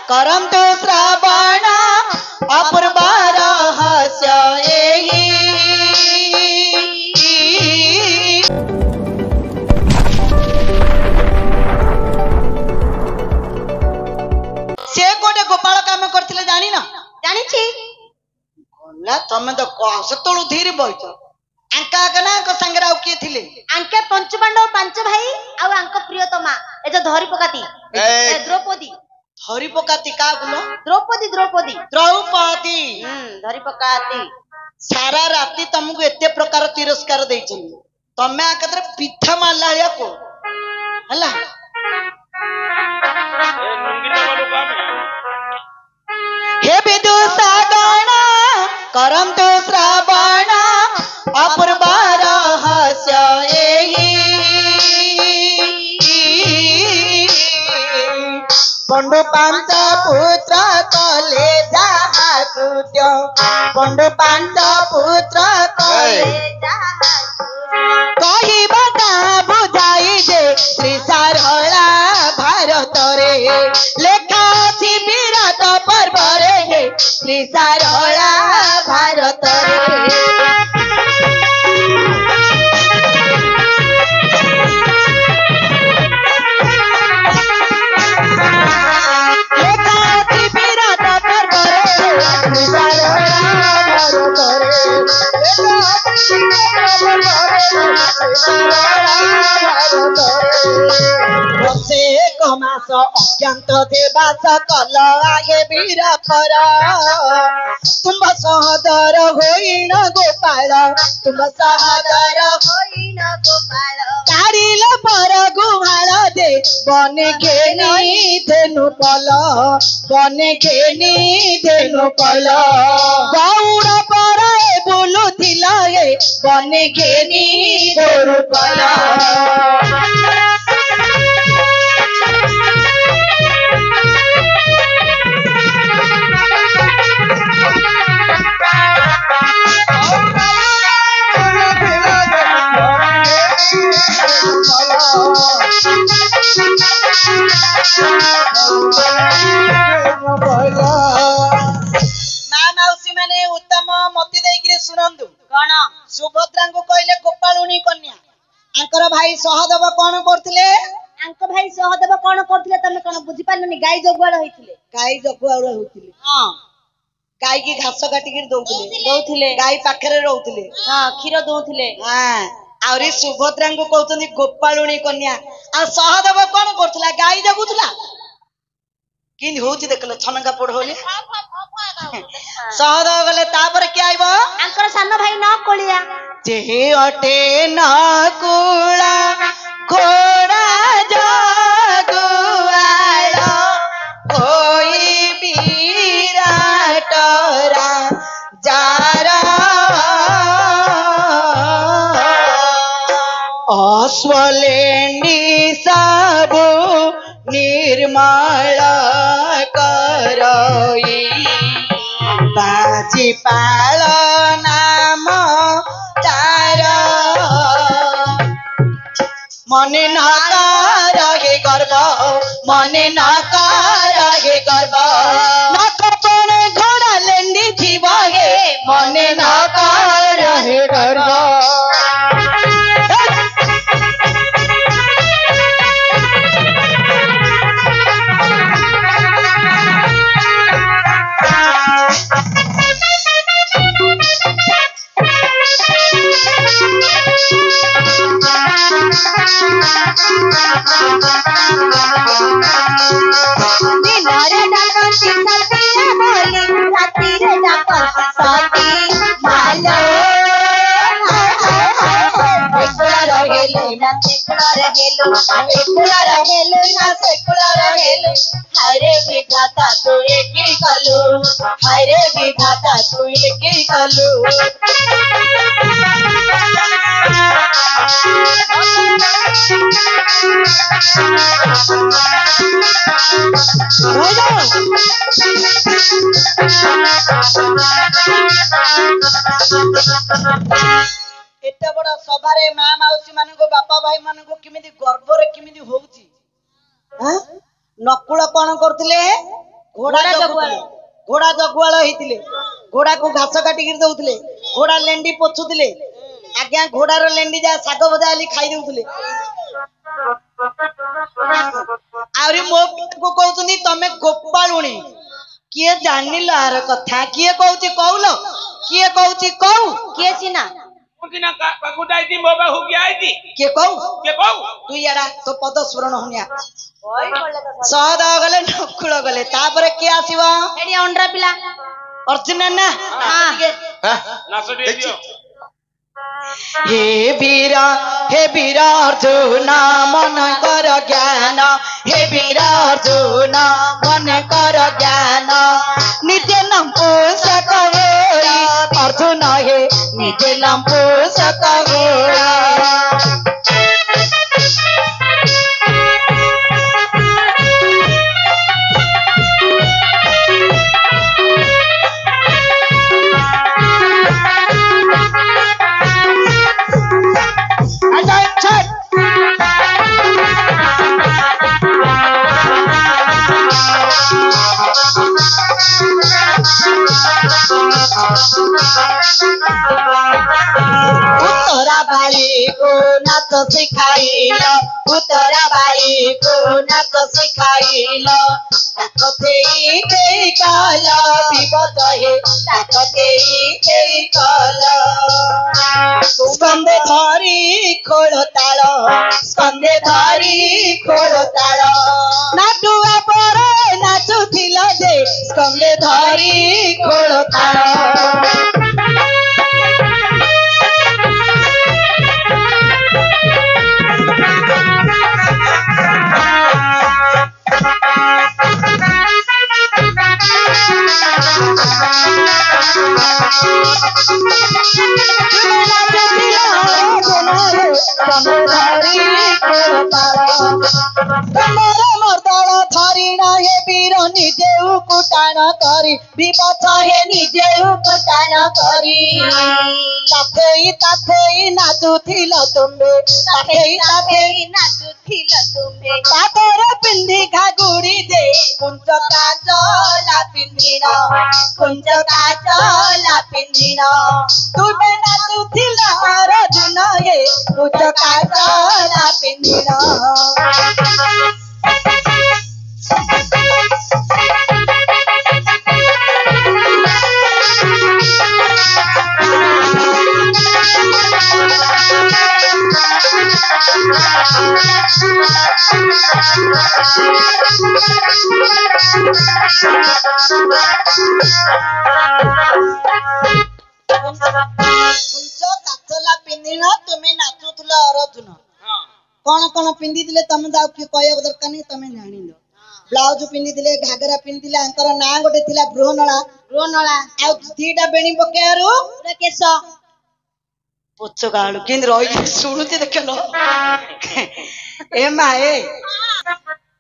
करंतु श्रावण अपूर्व रहस्य एहि से गोटे गोपाल काम करथिले जानी ना जानी छी गला तमे तो सतळु धीर बइछ अंका गना को संगराव किए थिले अंके पंचपांडव पांच भाई आ अंक प्रियतमा ए जो धरी पकाती द्रौपदी धरी पकाती का बोलो द्रौपदी द्रौपदी द्रौपदी धरी पकाती सारा राती तुमको एते प्रकार तिरस्कार देइछन तमे आकत्र पिठा मारला या को हला हे विदुषा गण करंतु श्रावण अपूर्व रहस्य एहि पंडु पांच पुत्र कले जाहा कृत्य पंडु पांच पुत्र कले कहिबा ता बुझाई जे श्री सारला भारत रे लेखा अछि विराट पर्व रे श्री सारला भारत रे मास अत्यंत देवास कल आगे वीर पर तुम सहदर होइन गोपाल तुम सहदर होइन गोपाल कारिल पर गुहाल दे बने घेनी धेनु पल बने घेनी धेनु पल गौड़ पर बोलुथिल ए बने घेनी गोरु पल उत्तम मती देकी शुणु कौन सुभद्रा को कहले गोपालुनी कन्या आंकर भाई सहदेव कौन करथिले अंक भाई सहदेव कौन करथिले तमे कौन बुझी पारलनी गाय जगुआड़ होइथिले हां गाय की घास काटी के दउथिले गाय पाखरे रहउथिले हां क्षीर दउथिले हां आउरी सुभद्रा को कहउतनी गोपालुनी कन्या आ सहदेव कौन करथिला गाय जगुथिला किन होची देखले छनका पड़ होले सहदेव गले तापर के आइबो अंकर सान भाई न कोलिया जे अटे न कुला घोड़ा जगुआड़ कोई विराट राजार अश्वलेंडी सबु निर्मल करई बाजी पाल नाम तार मने न रहे गर्व मने न रहे गर्व न कपड़े घोड़ा लेंडी जीव हे मने न रहे गर्व हरे विधाता तू एक कलू हरे विधाता तू एक कलू एते बड़ा सभारे मां माउसी मानको बापा भाई मानको किमिति गर्व रे किमिति होउची हां नकुल कोन करथिले ଘୋଡ଼ା ଜଗୁଆଳ ଘୋଡ଼ା ଜଗୁଆଳ ହେଇଥିଲେ ଘୋଡ଼ାକୁ ଘାସ କାଟିକି ଦଉଥିଲେ ଘୋଡ଼ା ଲେଣ୍ଡି ପୋଛୁଥିଲେ ଆଜ୍ଞା ଘୋଡ଼ାର ଲେଣ୍ଡି ଯାହା ଶାଗ ଭଜା ହେଲି ଖାଇ ଦଉଥିଲେ ଆହୁରି ମୋ ପିଲାକୁ କହୁଛନ୍ତି ତମେ ଗୋପାଳୁଣୀ କିଏ ଜାଣିଲ ଆର କଥା କିଏ କହୁଛି କହୁଲ କିଏ କହୁଛି କହୁ କିଏ ସିନା କିଏ କହୁ ତୁ ଇଆଡା ତୋ ପଦ ସ୍ମରଣ ହୁନିଆ ସହଦ ଗଲେ ନକୁଳ ଗଲେ ତାପରେ କିଏ ଆସିବ ଏଠି ଅଣ୍ଡରା ପିଲା ଅର୍ଜୁନ ନା हे वीर अर्जुन मन कर ज्ञान हे वीर अर्जुन मन कर ज्ञान निजे नाम पोषक होई अर्जुन हे निजे नाम पोषक होई उतरा बाई को नाच सिखाइल उतरा बाई को नाच सिखाइल ताकते कल विपद हे ताकते कल स्कंदे धरी खोल ताल स्कंदे धरी खोल ताल नाटुआ पर नाचुथिल जे स्कंदे धरी खोल ताल निजे उकुटान करी विपद हे निजे उकुटान करी ताथेई नाचुथिल तुम्बे ताथेई नाचुथिल तुम्बे तातर पिंडी घागुड़ी दे कुंज काजला पिंडिन कुंज काजला पिंडिन तुमे नाचुथिल अर्जुन हे कुंज काजला पिंडिन तुम्हें नाचुल अर्जुन कौन कौन पिंधि तमें जाओ किए कहवा दरकार नहीं तमें जान ब्लाउज पिंधि घाघरा पिंधि आंकर ना गोटे थिला ब्रोहनला ब्रोहनला आ दीटा बेणी पकेयारु केश पोछ गालु किंद रही सुनुती देखल ए मा ए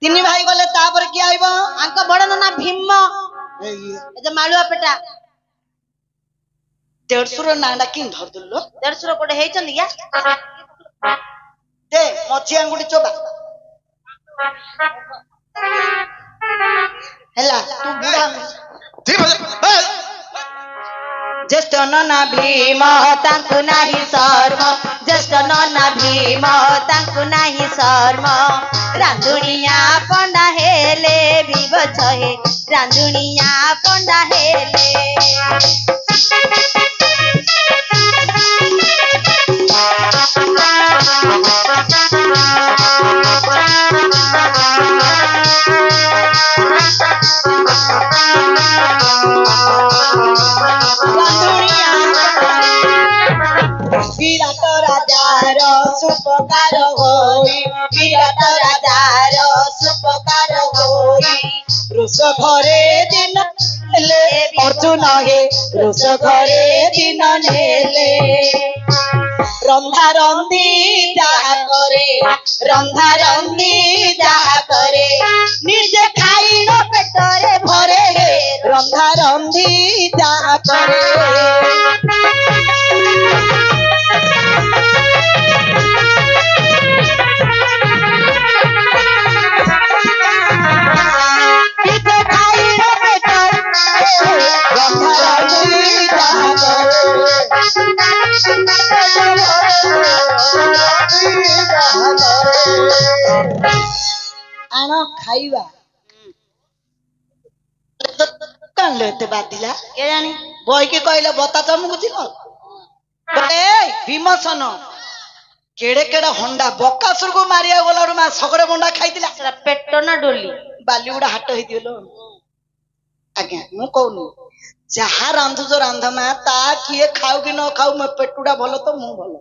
तीन भाई गले तापर किए आइबो आंक बड़ नना भीम ए जे मालुआ पेटा देढ़सुर नाडा किन धर दुल्लो देढ़सुर कोटे हेचन या दे मझी आंगुठी चोबा हेला तू बुढ़ा ठीक है ज्येष्ठ नना भीम तांकु नाही शर्म ज्येष्ठ नना भीम तांकु नाही शर्म रांधुनिया पंडा हेले विवच हे रांधुनिया पंडा हेले विराट राजार सुपकार होई विराट राजार सुपकार होई रुष घरे दिन ले अर्जुन हे रुष घरे दिन नेले रंधा रंधी जहा करे निजे खाई पेटरे भरे रंधा रंधी जहा करे निजे खाई आण खाइबा कौन लेते बादिला के जानी बही के कहले बता तमको चिन ए भीमसन केड़े केड़ा हंडा बकासुर को मारिया गला मा सगरे बंडा खाइदिला सेटा पेट ना डोली बालीगुड़ा हाट होइदिलो आज्ञा मु कहूनु जहा रांधु जो रांधमा ता किए खाऊ कि न खाऊ मैं पेटुड़ा भलो तो मु भलो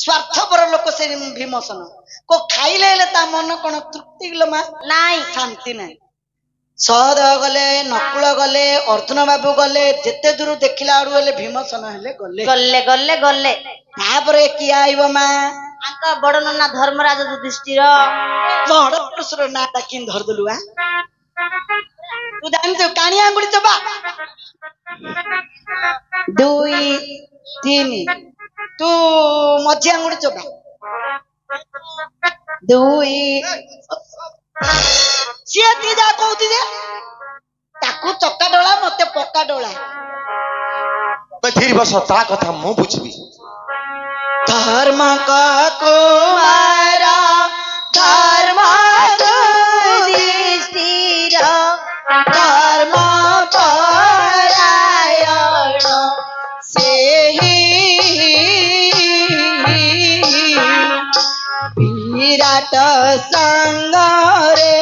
स्वार्थपर लोक से भीमसन को खाइले ता मन कोन तृप्ति गलो मा नाई शांति नाही सहदेव गले नकुल गले अर्जुन बाबू गले जेते दूर देखिला आड़ू हेले भीमसन हेले गले गल्ले गल्ले गल्ले तापरे किए आइबो मा आंका बड़ नना धर्मराज युधिष्ठिर बड़ पुरुषर नाटा किन धरदलु आ तू जानते कानी आंगुड़ी चबा 2 3 तू मझी आंगुड़ी चबा 2 सिए तीजा कहती जे ताकू चक्का डोला मते पक्का डोला मैं धीरे बस ता कथा मु बुझबी धर्म का कुमारा धर्म युधिष्ठिर धर्म परायण से विराट संगरे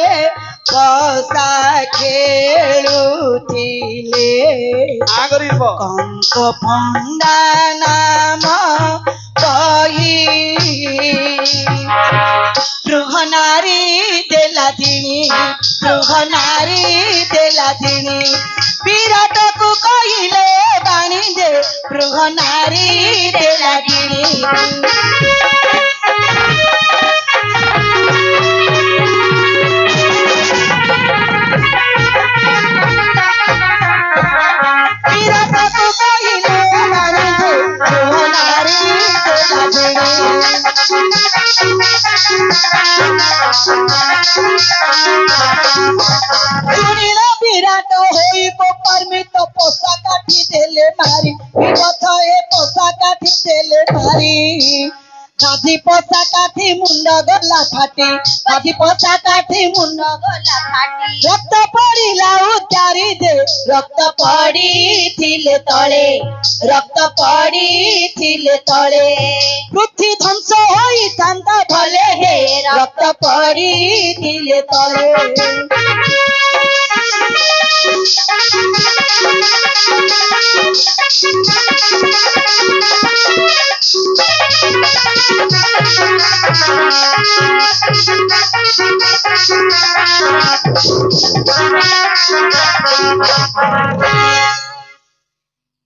कसा खेलुथिले कंक पंडा नाम कही बृहनारी देलादिनी विराट को कहिले बाणी दे बृहनारी देलादिनी विराट होई परमित पोषा काठी देले मारी विपथ ए पोषा काठी देले मारी गाधी पोषा काठी मुंड गला फाटी गाधी पोषा काठी मुंड गला फाटी रक्त पड़िला उतारी दे रक्त पड़ी थिले तळे पृथ्वी ध्वंस होई थांता भले हे रक्त पड़ी थिले तळे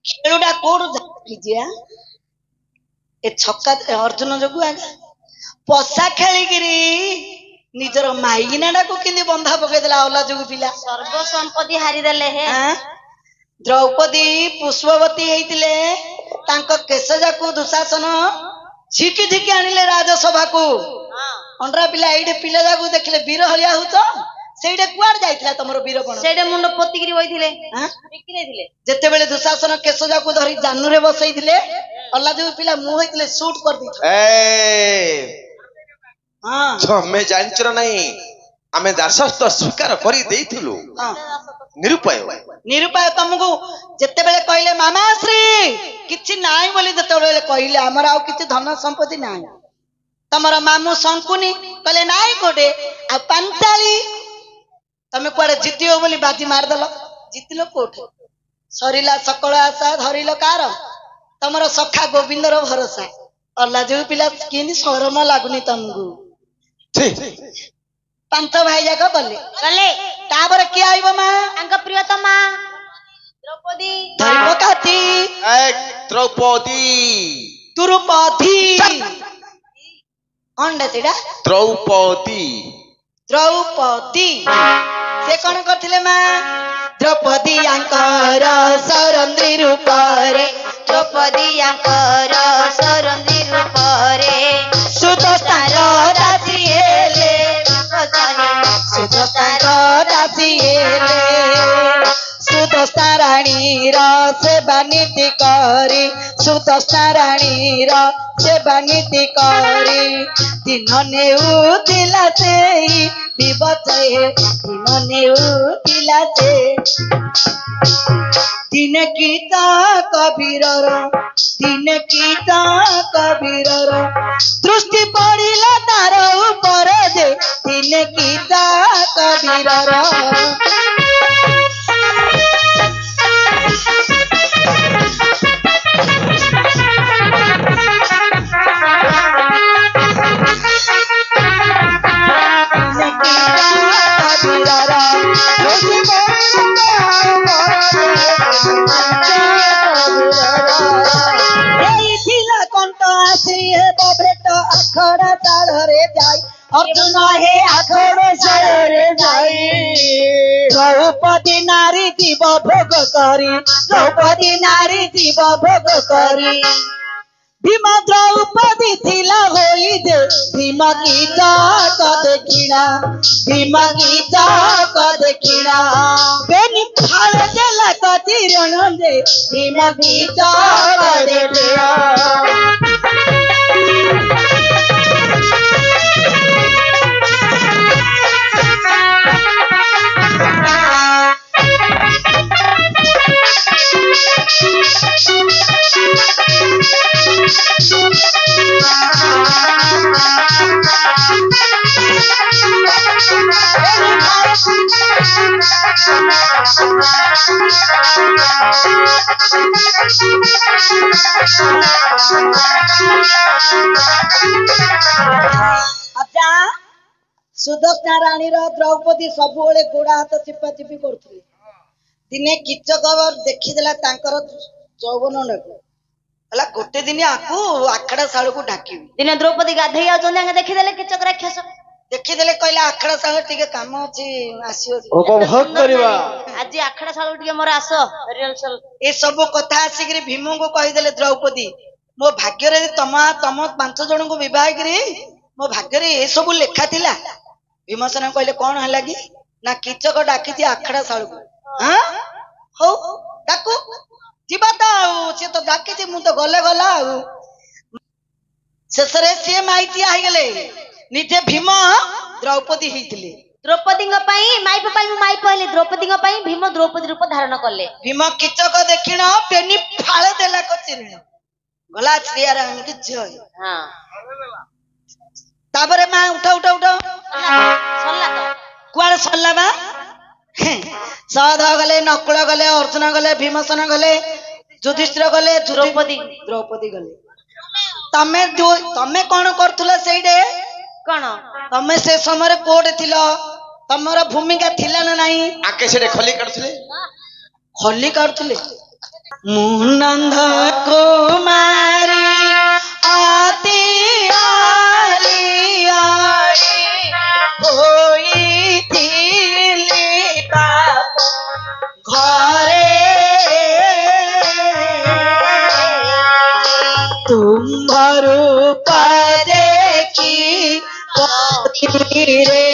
खेलुडा कोड लीजिए ए छक्का अर्जुन जोगु आगा पसा खेलिगिरी निजर माइगिनाडा को किंदी बंधा पकेदेला ओला जोगु पिला सर्व संपत्ति हारी देले हे द्रौपदी पुष्पवती हेतिले तांको केशजाकु दुशासन झिकी झिकी आनिले राजसभा को अंडरा पिला एडे पिला जाकु देखले वीर हलिया हुतो सेडे कुआर जाइतला तमरो वीरपण सेडे मुंड पोतिगिरी बइथिले बिकिरे थिले जेते बेले दुशासन केशजाकु धरि जानुरे बसैथिले अल्ला जो पिला मु हेतिले शूट कर दिथो ए हां छमे जानचर नहीं आमे दासत्व स्वीकार करी देइथिलु निरुपाय तुमको जेते बेले कहले मामाश्री किछि नाइ बोली जेते बेले कहले हमर आउ किछि धन संपत्ति नाइ तमरा मामू शंकुनी कहले नाइ कोडे आ पंचाली तमे कोडे जितियो बोली बाजी मार दलो जितिलो कोठे सरीला सकळ आशा धरिलो कार तमरा सखा गोविंदर भरोसा अल्ला जो पिला किनी शरम लागुनी तुमको पांच भाई जाक गले तापर किए आइबो मा अंक प्रियतमा द्रौपदी द्रौपदी तुरुपदी अंडा सेडा द्रौपदी से कौन करथिले मा द्रौपदी अंकर सरंद्री रूपरे द्रौपदी अंकर सरंद्री रूपरे सुदस्तार दासिएले सुदस्तार दासिएले सुद सुदर्शना रानी सेवा नीति करी सुदर्शना रानी सेवा नीति करी दिन नेउथिला से विवचय दिन नेउथिला से दिन गीता कबीर दृष्टि पड़िला तार ऊपर दे दिन गीता कबीर आखड़ा तालरे जाई अर्जुन हे आखड़े सालरे जाई द्रौपदी नारी जीव भोग करी द्रौपदी नारी जीव भोग करी भीम द्रौपदी थिला होई दे भीम गीता का देखिना बेनी फाल देला कति रण दे भीम गीता का देखिना अच्छा सुदर्शना रानी द्रौपदी सबुले गोड़ा हाथ चिपा चिपी करथि दिने किचक देखिदेला तांकर जौवन हला गोटे दिन आकु आखड़ा साल को ढाकी दिने द्रौपदी गाधई आउछन देखिदेले किचक राक्षस देखिदेले कहला आखड़ा साल टिके काम अछि आसियो उपभोग करबा आज आखड़ा साल टिके मोर आसो रिहर्सल ए सब कथा आसिकरी भीम को कहिदेले द्रौपदी मो भाग्य रे तम 5 जन को विवाह करी मो भाग्य रे ए सब लेखा थिला भीमसेन कहले कोन हला कि ना किचक डाकी आखड़ा साल को हां हो डाकू जीवा सी तो डाकी मु तो गले गला शेषरे सी माइती आई गले निजे भीम द्रौपदी होइतिले द्रौपदी माई पहले द्रौपदी भीम द्रौपदी रूप धारण कले भीम किचक देखिण पेनी फाळ देला कचिरिण गला श्रिया रानी की जय हां ताबरे मां उठा सल्ला तो कुआरे सल्ला बा सद गले नकुल गले अर्जुन गले भीमसेन गले युधिष्ठिर गले द्रौपदी गले तमे कौन करथुला सेइडे कौन तमे से समय कोड थिलो तमरा भूमिका थिला ना नाही आके सेडे खली काढुले मुनंद कुमारी आती आली आई होई थिली बाप घरे तुम्हारो देखी रे